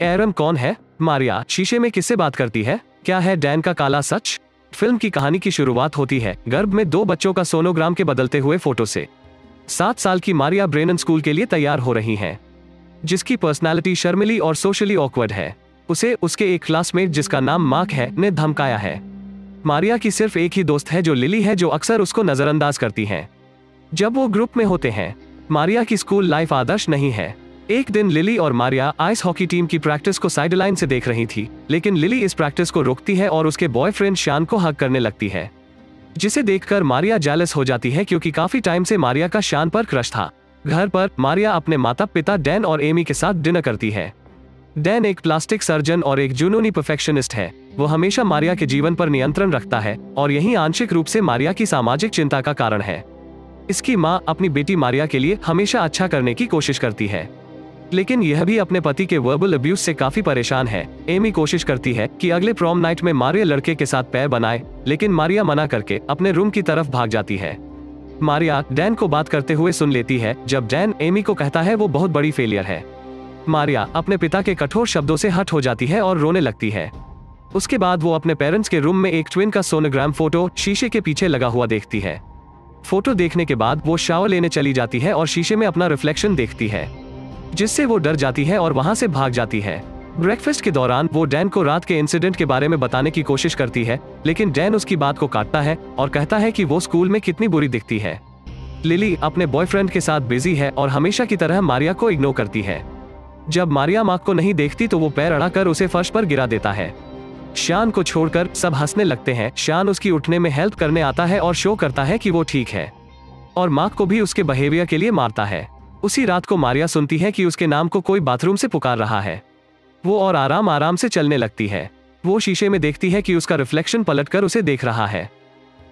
एरम कौन है? मारिया शीशे में किससे बात करती है? क्या है डैन का काला सच? फिल्म की कहानी की शुरुआत होती है गर्भ में 2 बच्चों का सोनोग्राम के बदलते हुए फोटो से। 7 साल की मारिया ब्रेनन स्कूल के लिए तैयार हो रही हैं, जिसकी पर्सनालिटी शर्मिली और सोशली ऑकवर्ड है। उसे उसके एक क्लासमेट जिसका नाम मार्क है ने धमकाया है। मारिया की सिर्फ एक ही दोस्त है जो लिली है, जो अक्सर उसको नजरअंदाज करती है जब वो ग्रुप में होते हैं। मारिया की स्कूल लाइफ आदर्श नहीं है। एक दिन लिली और मारिया आइस हॉकी टीम की प्रैक्टिस को साइडलाइन से देख रही थी, लेकिन लिली इस प्रैक्टिस को रोकती है और उसके बॉयफ्रेंड शान को हग करने लगती है, जिसे देखकर मारिया जेलस हो जाती है क्योंकि काफी टाइम से मारिया का शान पर क्रश था। घर पर मारिया अपने माता पिता डैन और एमी के साथ डिनर करती है। डैन एक प्लास्टिक सर्जन और एक जुनूनी परफेक्शनिस्ट है। वो हमेशा मारिया के जीवन पर नियंत्रण रखता है और यही आंशिक रूप से मारिया की सामाजिक चिंता का कारण है। इसकी माँ अपनी बेटी मारिया के लिए हमेशा अच्छा करने की कोशिश करती है, लेकिन यह भी अपने पति के वर्बल अब्यूज से काफी परेशान है। एमी कोशिश करती है कि अगले प्रॉम नाइट में मारिया लड़के के साथ पैर बनाए, लेकिन मारिया मना करके अपने रूम की तरफ भाग जाती है। मारिया डैन को बात करते हुए सुन लेती है जब डैन एमी को कहता है वो बहुत बड़ी फेलियर है। मारिया अपने पिता के कठोर शब्दों से हट हो जाती है और रोने लगती है। उसके बाद वो अपने पेरेंट्स के रूम में एक ट्विन का सोनोग्राम फोटो शीशे के पीछे लगा हुआ देखती है। फोटो देखने के बाद वो शावर लेने चली जाती है और शीशे में अपना रिफ्लेक्शन देखती है, जिससे वो डर जाती है और वहां से भाग जाती है। ब्रेकफास्ट के दौरान वो डैन को रात के इंसिडेंट के बारे में बताने की कोशिश करती है, लेकिन डैन उसकी बात को काटता है और कहता है कि वो स्कूल में कितनी बुरी दिखती है। लिली अपने बॉयफ्रेंड के साथ बिजी है और हमेशा की तरह मारिया को इग्नोर करती है। जब मारिया मार्क को नहीं देखती तो वो पैर अड़ाकर उसे फर्श पर गिरा देता है। शान को छोड़कर सब हंसने लगते हैं। शान उसकी उठने में हेल्प करने आता है और शो करता है कि वो ठीक है, और मार्क को भी उसके बिहेवियर के लिए मारता है। उसी रात को मारिया सुनती है कि उसके नाम को कोई बाथरूम से पुकार रहा है। वो और आराम आराम से चलने लगती है। वो शीशे में देखती है कि उसका रिफ्लेक्शन पलटकर उसे देख रहा है।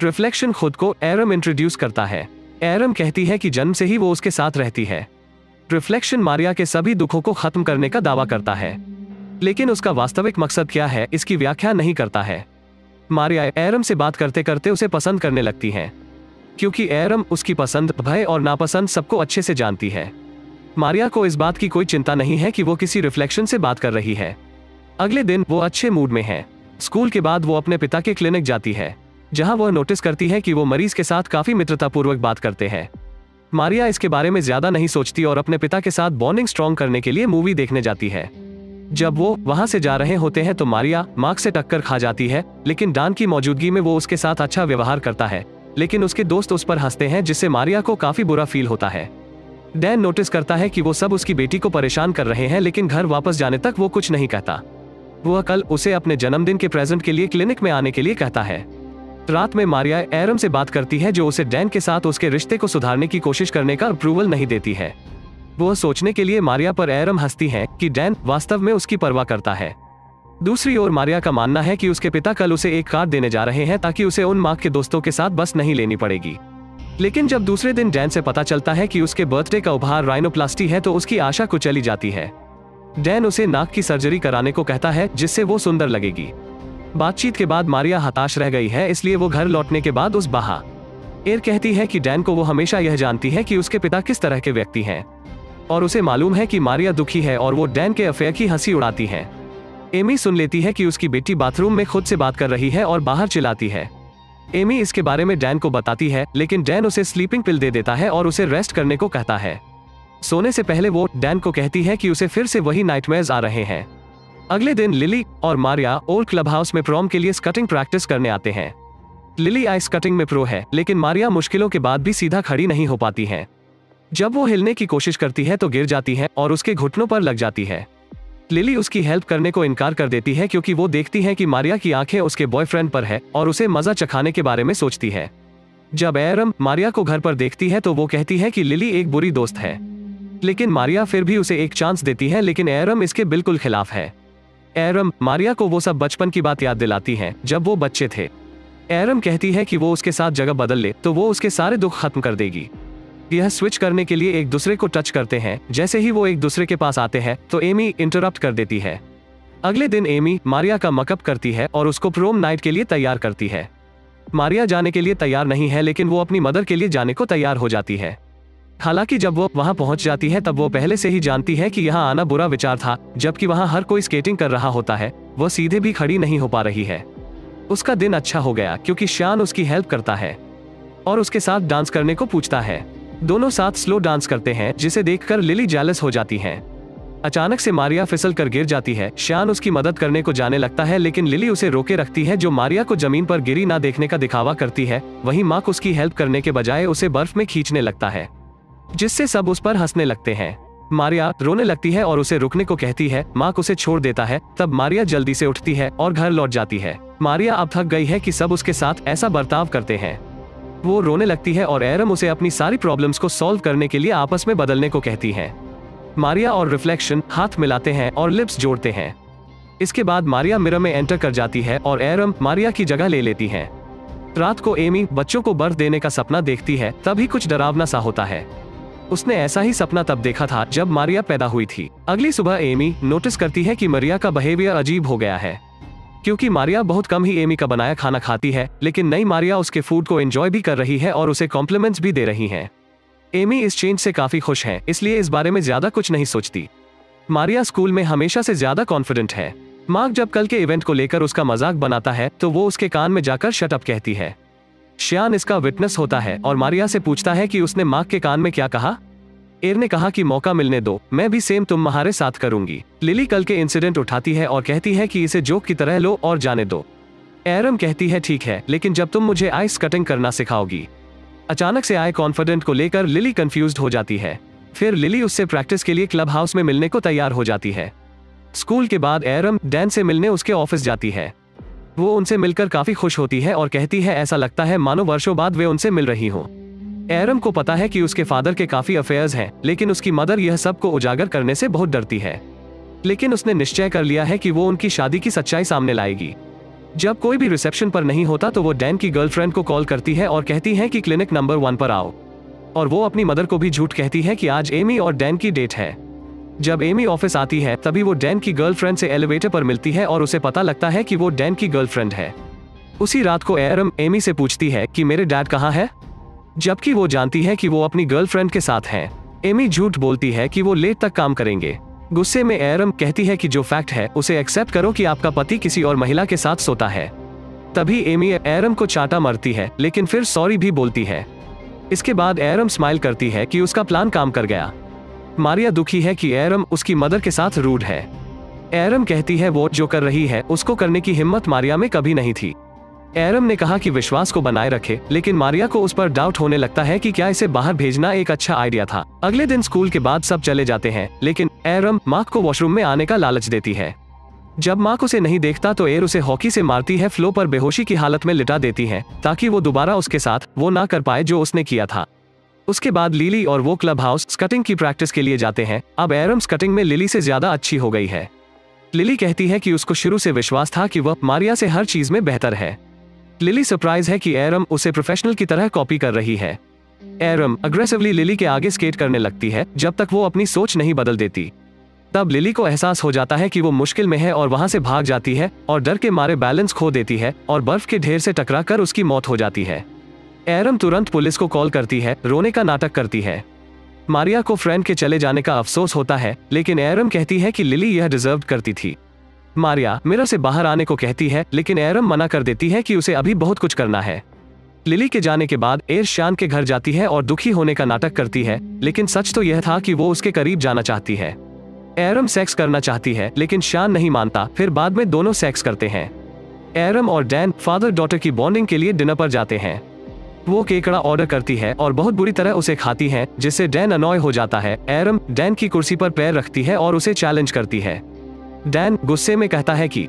रिफ्लेक्शन खुद को एरम इंट्रोड्यूस करता है। एरम कहती है कि जन्म से ही वो उसके साथ रहती है। रिफ्लेक्शन मारिया के सभी दुखों को खत्म करने का दावा करता है, लेकिन उसका वास्तविक मकसद क्या है इसकी व्याख्या नहीं करता है। मारिया एरम से बात करते करते उसे पसंद करने लगती है, क्योंकि एरम उसकी पसंद, भय और नापसंद सबको अच्छे से जानती है। मारिया को इस बात की कोई चिंता नहीं है कि वो किसी रिफ्लेक्शन से बात कर रही है। अगले दिन वो अच्छे मूड में है। स्कूल के बाद वो अपने पिता के क्लिनिक जाती है, जहां वह नोटिस करती है कि वो मरीज के साथ काफी मित्रतापूर्वक बात करते हैं। मारिया इसके बारे में ज्यादा नहीं सोचती और अपने पिता के साथ बॉन्डिंग स्ट्रॉन्ग करने के लिए मूवी देखने जाती है। जब वो वहां से जा रहे होते हैं तो मारिया मार्क से टक्कर खा जाती है, लेकिन डैन की मौजूदगी में वो उसके साथ अच्छा व्यवहार करता है, लेकिन उसके दोस्त उस पर हंसते हैं, जिससे मारिया को काफी बुरा फील होता है। डैन नोटिस करता है कि वो सब उसकी बेटी को परेशान कर रहे हैं, लेकिन घर वापस जाने तक वो कुछ नहीं कहता। वह कल उसे अपने जन्मदिन के प्रेजेंट के लिए क्लिनिक में आने के लिए कहता है। रात में मारिया एरम से बात करती है, जो उसे डैन के साथ उसके रिश्ते को सुधारने की कोशिश करने का अप्रूवल नहीं देती है। वह सोचने के लिए मारिया पर एरम हंसती है कि डैन वास्तव में उसकी परवाह करता है। दूसरी ओर मारिया का मानना है कि उसके पिता कल उसे एक कार देने जा रहे हैं ताकि उसे उन मार्क के दोस्तों के साथ बस नहीं लेनी पड़ेगी। लेकिन जब दूसरे दिन डैन से पता चलता है कि उसके बर्थडे का उपहार राइनोप्लास्टी है तो उसकी आशा कुचली जाती है। डैन उसे नाक की सर्जरी कराने को कहता है, जिससे वो सुंदर लगेगी। बातचीत के बाद मारिया हताश रह गई है, इसलिए वो घर लौटने के बाद उस बहा एर कहती है कि डैन को वो हमेशा यह जानती है कि उसके पिता किस तरह के व्यक्ति हैं, और उसे मालूम है कि मारिया दुखी है और वो डैन के अफेयर की हंसी उड़ाती है। एमी सुन लेती है कि उसकी बेटी बाथरूम में खुद से बात कर रही है और बाहर चिल्लाती है। एमी इसके बारे में डैन को बताती है, लेकिन डैन उसे स्लीपिंग पिल दे देता है और उसे रेस्ट करने को कहता है। सोने से पहले वो डैन को कहती है कि उसे फिर से वही नाइटमेयर्स आ रहे हैं। अगले दिन लिली और मारिया ओल्ड क्लब हाउस में प्रॉम के लिए स्कटिंग प्रैक्टिस करने आते हैं। लिली आइस कटिंग में प्रो है, लेकिन मारिया मुश्किलों के बाद भी सीधा खड़ी नहीं हो पाती है। जब वो हिलने की कोशिश करती है तो गिर जाती है और उसके घुटनों पर लग जाती है। लिली उसकी हेल्प करने को इनकार कर देती है, क्योंकि वो देखती है कि मारिया की आंखें उसके बॉयफ्रेंड पर है और उसे मजा चखाने के बारे में सोचती है। जब एरम मारिया को घर पर देखती है तो वो कहती है कि लिली एक बुरी दोस्त है, लेकिन मारिया फिर भी उसे एक चांस देती है, लेकिन एरम इसके बिल्कुल खिलाफ है। एरम मारिया को वो सब बचपन की बात याद दिलाती है जब वो बच्चे थे। एरम कहती है कि वो उसके साथ जगह बदल ले तो वो उसके सारे दुख खत्म कर देगी। यह स्विच करने के लिए एक दूसरे को टच करते हैं। जैसे ही वो एक दूसरे के पास आते हैं तो एमी इंटरप्ट कर देती है। अगले दिन एमी मारिया का मेकअप करती है और उसको प्रोम नाइट के लिए तैयार करती है। मारिया जाने के लिए तैयार नहीं है, लेकिन वो अपनी मदर के लिए जाने को तैयार हो जाती है। हालांकि जब वो वहां पहुंच जाती है तब वो पहले से ही जानती है कि यहाँ आना बुरा विचार था, जबकि वहां हर कोई स्केटिंग कर रहा होता है। वो सीधे भी खड़ी नहीं हो पा रही है। उसका दिन अच्छा हो गया क्योंकि श्यान उसकी हेल्प करता है और उसके साथ डांस करने को पूछता है। दोनों साथ स्लो डांस करते हैं, जिसे देखकर लिली जेलस हो जाती है। अचानक से मारिया फिसल कर गिर जाती है। श्यान उसकी मदद करने को जाने लगता है, लेकिन लिली उसे रोके रखती है, जो मारिया को जमीन पर गिरी ना देखने का दिखावा करती है। वहीं मार्क उसकी हेल्प करने के बजाय उसे बर्फ में खींचने लगता है, जिससे सब उस पर हंसने लगते हैं। मारिया रोने लगती है और उसे रुकने को कहती है। मार्क उसे छोड़ देता है। तब मारिया जल्दी से उठती है और घर लौट जाती है। मारिया अब थक गई है कि सब उसके साथ ऐसा बर्ताव करते हैं। वो रोने लगती है और एरम उसे अपनी सारी प्रॉब्लम्स को सॉल्व करने के लिए आपस में बदलने को कहती है। मारिया और रिफ्लेक्शन हाथ मिलाते हैं और लिप्स जोड़ते हैं। इसके बाद मारिया मिरर में एंटर कर जाती है और एरम मारिया की जगह ले लेती है। रात को एमी बच्चों को बर्फ देने का सपना देखती है। तभी कुछ डरावना सा होता है। उसने ऐसा ही सपना तब देखा था जब मारिया पैदा हुई थी। अगली सुबह एमी नोटिस करती है कि मारिया का बिहेवियर अजीब हो गया है, क्योंकि मारिया बहुत कम ही एमी का बनाया खाना खाती है, लेकिन नई मारिया उसके फूड को एंजॉय भी कर रही है और उसे कॉम्प्लीमेंट्स भी दे रही है। एमी इस चेंज से काफी खुश है, इसलिए इस बारे में ज्यादा कुछ नहीं सोचती। मारिया स्कूल में हमेशा से ज्यादा कॉन्फिडेंट है। मार्क जब कल के इवेंट को लेकर उसका मजाक बनाता है तो वो उसके कान में जाकर शट अप कहती है। श्यान इसका विटनेस होता है और मारिया से पूछता है कि उसने मार्क के कान में क्या कहा। एर ने कहा कि मौका मिलने दो, मैं भी सेम तुम्हारे साथ करूंगी। लिली कल के इंसिडेंट उठाती है और कहती है कि इसे जोक की तरह लो और जाने दो। एरम कहती है ठीक है, लेकिन जब तुम मुझे आइस कटिंग करना सिखाओगी। अचानक से आए कॉन्फिडेंट को लेकर लिली कंफ्यूज्ड हो जाती है। फिर लिली उससे प्रैक्टिस के लिए क्लब हाउस में मिलने को तैयार हो जाती है। स्कूल के बाद एरम डैन से मिलने उसके ऑफिस जाती है। वो उनसे मिलकर काफी खुश होती है और कहती है ऐसा लगता है मानो वर्षों बाद वे उनसे मिल रही हों। एरम को पता है कि उसके फादर के काफी अफेयर्स हैं, लेकिन उसकी मदर यह सब को उजागर करने से बहुत डरती है। लेकिन उसने निश्चय कर लिया है कि वो उनकी शादी की सच्चाई सामने लाएगी। जब कोई भी रिसेप्शन पर नहीं होता तो वो डैन की गर्लफ्रेंड को कॉल करती है और कहती है कि क्लिनिक नंबर 1 पर आओ। और वो अपनी मदर को भी झूठ कहती है कि आज एमी और डैन की डेट है। जब एमी ऑफिस आती है तभी वो डैन की गर्लफ्रेंड से एलिवेटर पर मिलती है और उसे पता लगता है कि वो डैन की गर्लफ्रेंड है। उसी रात को एरम एमी से पूछती है कि मेरे डैड कहाँ है, जबकि वो जानती है कि वो अपनी गर्लफ्रेंड के साथ है। एमी झूठ बोलती है कि वो लेट तक काम करेंगे। गुस्से में एरम कहती है कि जो फैक्ट है उसे एक्सेप्ट करो कि आपका पति किसी और महिला के साथ सोता है। तभी एमी एरम को चाटा मारती है, लेकिन फिर सॉरी भी बोलती है। इसके बाद एरम स्माइल करती है कि उसका प्लान काम कर गया। मारिया दुखी है कि एरम उसकी मदर के साथ रूड है। एरम कहती है वो जो कर रही है उसको करने की हिम्मत मारिया में कभी नहीं थी। एरम ने कहा कि विश्वास को बनाए रखे, लेकिन मारिया को उस पर डाउट होने लगता है कि क्या इसे बाहर भेजना एक अच्छा आइडिया था। अगले दिन स्कूल के बाद सब चले जाते हैं, लेकिन एरम मार्क को वॉशरूम में आने का लालच देती है। जब मार्क उसे नहीं देखता तो एर उसे हॉकी से मारती है, फ्लो पर बेहोशी की हालत में लिटा देती है, ताकि वो दोबारा उसके साथ वो ना कर पाए जो उसने किया था। उसके बाद लिली और वो क्लब हाउस स्कटिंग की प्रैक्टिस के लिए जाते हैं। अब एरम स्कटिंग में लिली से ज्यादा अच्छी हो गई है। लिली कहती है कि उसको शुरू से विश्वास था कि वह मारिया से हर चीज में बेहतर है। लिली सरप्राइज है कि एरम उसे प्रोफेशनल की तरह कॉपी कर रही है। एरम अग्रेसिवली लिली के आगे स्केट करने लगती है जब तक वो अपनी सोच नहीं बदल देती। तब लिली को एहसास हो जाता है कि वो मुश्किल में है और वहां से भाग जाती है और डर के मारे बैलेंस खो देती है और बर्फ के ढेर से टकराकर उसकी मौत हो जाती है। एरम तुरंत पुलिस को कॉल करती है, रोने का नाटक करती है। मारिया को फ्रेंड के चले जाने का अफसोस होता है, लेकिन एरम कहती है कि लिली यह डिजर्व करती थी। मारिया मिरर से बाहर आने को कहती है, लेकिन एरम मना कर देती है कि उसे अभी बहुत कुछ करना है। लिली के जाने के बाद एर श्यान के घर जाती है और दुखी होने का नाटक करती है, लेकिन सच तो यह था कि वो उसके करीब जाना चाहती है। एरम सेक्स करना चाहती है, लेकिन श्यान नहीं मानता। फिर बाद में दोनों सेक्स करते हैं। एरम और डैन फादर डॉटर की बॉन्डिंग के लिए डिनर पर जाते हैं। वो केकड़ा ऑर्डर करती है और बहुत बुरी तरह उसे खाती है, जिससे डैन अनॉय हो जाता है। एरम डैन की कुर्सी पर पैर रखती है और उसे चैलेंज करती है। डैन गुस्से में कहता है कि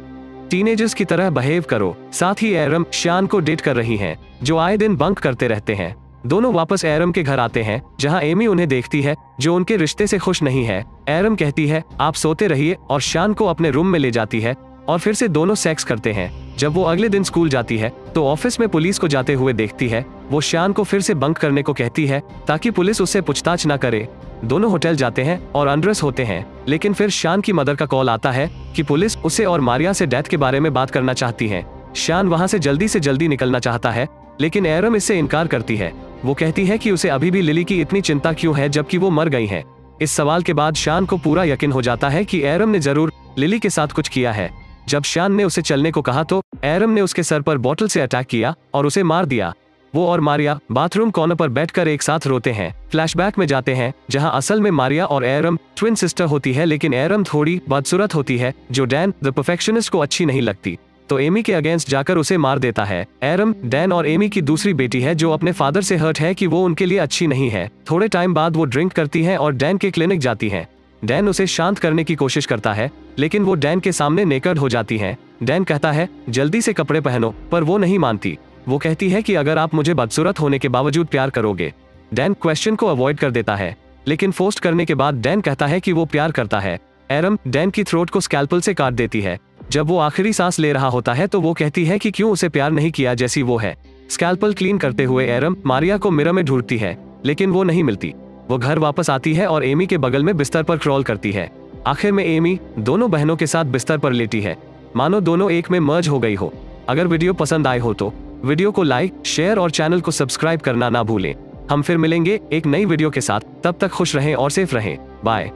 टीनेजर्स की तरह बिहेव करो। साथ ही एरम श्यान को डेट कर रही हैं, जो आए दिन बंक करते रहते हैं। दोनों वापस एरम के घर आते हैं, जहां एमी उन्हें देखती है, जो उनके रिश्ते से खुश नहीं है। एरम कहती है आप सोते रहिए और श्यान को अपने रूम में ले जाती है और फिर से दोनों सेक्स करते हैं। जब वो अगले दिन स्कूल जाती है तो ऑफिस में पुलिस को जाते हुए देखती है। वो श्यान को फिर से बंक करने को कहती है ताकि पुलिस उससे पूछताछ न करे। दोनों होटल जाते हैं और अनड्रेस होते हैं, लेकिन फिर श्यान की मदर का कॉल आता है कि पुलिस उसे और मारिया से डेथ के बारे में बात करना चाहती है। श्यान वहां से जल्दी निकलना चाहता है, लेकिन एरम इससे इनकार करती है। वो कहती है कि उसे अभी भी लिली की इतनी चिंता क्यों है जबकि वो मर गई है। इस सवाल के बाद शान को पूरा यकीन हो जाता है कि एरम ने जरूर लिली के साथ कुछ किया है। जब शान ने उसे चलने को कहा तो एरम ने उसके सर पर बॉटल से अटैक किया और उसे मार दिया। वो और मारिया बाथरूम कॉर्नर पर बैठकर एक साथ रोते हैं। फ्लैशबैक में जाते हैं जहां असल में मारिया और एरम ट्विन सिस्टर होती है, लेकिन एरम थोड़ी बदसूरत होती है जो डैन द परफेक्शनिस्ट को अच्छी नहीं लगती, तो एमी के अगेंस्ट जाकर उसे मार देता है। एरम डैन और एमी की दूसरी बेटी है जो अपने फादर से हर्ट है कि वो उनके लिए अच्छी नहीं है। थोड़े टाइम बाद वो ड्रिंक करती है और डैन के क्लिनिक जाती है। डैन उसे शांत करने की कोशिश करता है, लेकिन वो डैन के सामने नेकेड हो जाती है। डैन कहता है जल्दी से कपड़े पहनो, पर वो नहीं मानती। वो कहती है कि अगर आप मुझे बदसूरत होने के बावजूद प्यार करोगे। डैन क्वेश्चन को अवॉइड कर देता है, लेकिन फोर्स करने के बाद डैन कहता है कि वो प्यार करता है। एरम डैन की थ्रोट को स्कैल्पल से काट देती है। जब वो आखिरी सांस ले रहा होता है तो वो कहती है कि क्यों उसे प्यार नहीं किया जैसी वो है। स्कैल्पल क्लीन करते हुए एरम मारिया को मिरर में ढूंढती है, लेकिन वो नहीं मिलती। वो घर वापस आती है और एमी के बगल में बिस्तर पर क्रॉल करती है। आखिर में एमी दोनों बहनों के साथ बिस्तर पर लेटी है, मानो दोनों एक में मर्ज हो गई हो। अगर वीडियो पसंद आए हो तो वीडियो को लाइक, शेयर और चैनल को सब्सक्राइब करना ना भूलें। हम फिर मिलेंगे एक नई वीडियो के साथ। तब तक खुश रहें और सेफ रहें। बाय।